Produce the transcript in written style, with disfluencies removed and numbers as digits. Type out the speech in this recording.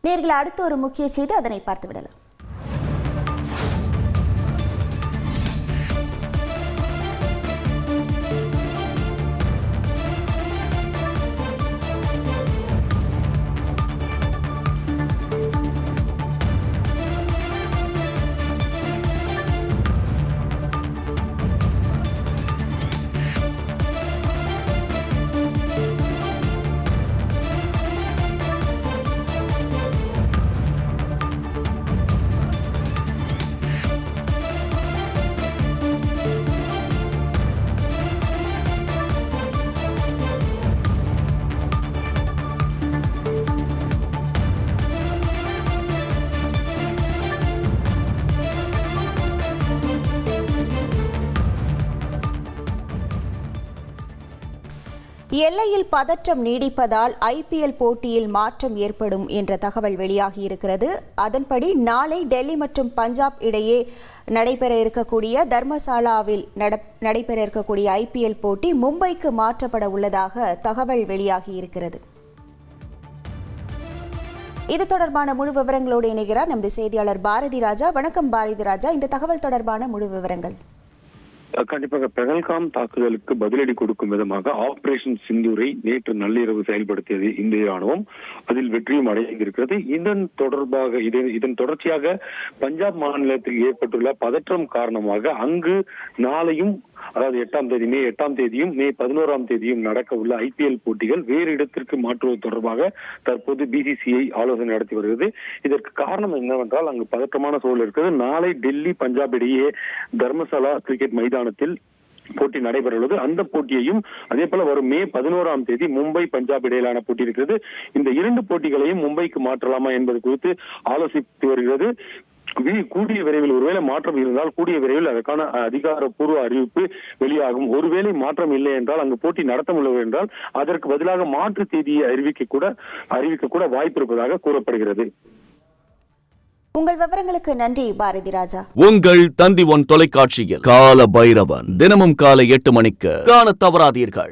நேயர்களே, அடுத்த ஒரு முக்கிய செய்தி, அதனை பார்த்துவிடலாம். எல்லையில் பதற்றம் நீடிப்பதால் ஐபிஎல் போட்டியில் மாற்றம் ஏற்படும் என்ற தகவல் வெளியாகியிருக்கிறது. அதன்படி நாளை டெல்லி மற்றும் பஞ்சாப் இடையே நடைபெற இருக்கக்கூடிய தர்மசாலாவில் நடைபெற இருக்கக்கூடிய ஐபிஎல் போட்டி மும்பைக்கு மாற்றப்பட உள்ளதாக தகவல் வெளியாகியிருக்கிறது. இது தொடர்பான முழு விவரங்களோடு இணைகிறார் நமது செய்தியாளர் பாரதி ராஜா. வணக்கம் பாரதி ராஜா, இந்த தகவல் தொடர்பான முழு விவரங்கள். கண்டிப்பாக பெஹல்காம் தாக்குதலுக்கு பதிலடி கொடுக்கும் விதமாக ஆபரேஷன் சிந்தூரை நேற்று நள்ளிரவு செயல்படுத்தியது இந்திய ராணுவம். அதில் வெற்றியும் அடைந்திருக்கிறது. இதன் தொடர்ச்சியாக பஞ்சாப் மாநிலத்தில் ஏற்பட்டுள்ள பதற்றம் காரணமாக அங்கு நாளையும், அதாவது 8ஆம் தேதி, மே 8ஆம் தேதியும் மே 11ஆம் தேதியும் நடக்க உள்ள ஐபிஎல் போட்டிகள் வேறு இடத்திற்கு மாற்றுவது தொடர்பாக தற்போது பிசிசிஐ ஆலோசனை நடத்தி வருகிறது. இதற்கு காரணம் என்னவென்றால், அங்கு பதற்றமான சூழல் இருக்கிறது. நாளை டெல்லி பஞ்சாப் இடையே தர்மசாலா கிரிக்கெட் மைதானத்தில் போட்டி நடைபெறுவது. அந்த போட்டியையும் அதே போல வரும் மே 11ஆம் தேதி மும்பை பஞ்சாப் இடையிலான போட்டி இருக்கிறது. இந்த இரண்டு போட்டிகளையும் மும்பைக்கு மாற்றலாமா என்பது குறித்து ஆலோசித்து வருகிறது. கூடிய விரைவில், ஒருவேளை மாற்றம் இருந்தால் கூடிய விரைவில் அதற்கான அதிகாரப்பூர்வ அறிவிப்பு வெளியாகும். ஒருவேளை மாற்றம் இல்லை என்றால், அங்கு போட்டி நடத்த முடியவில்லை என்றால் அதற்கு பதிலாக மாற்று தேதியை அறிவிக்க கூட வாய்ப்பு இருப்பதாக கூறப்படுகிறது. உங்கள் விவரங்களுக்கு நன்றி பாரதி ராஜா. உங்கள் தந்தி ஒன் தொலைக்காட்சியில் கால பைரவன் தினமும் காலை 8 மணிக்கு காண தவறாதீர்கள்.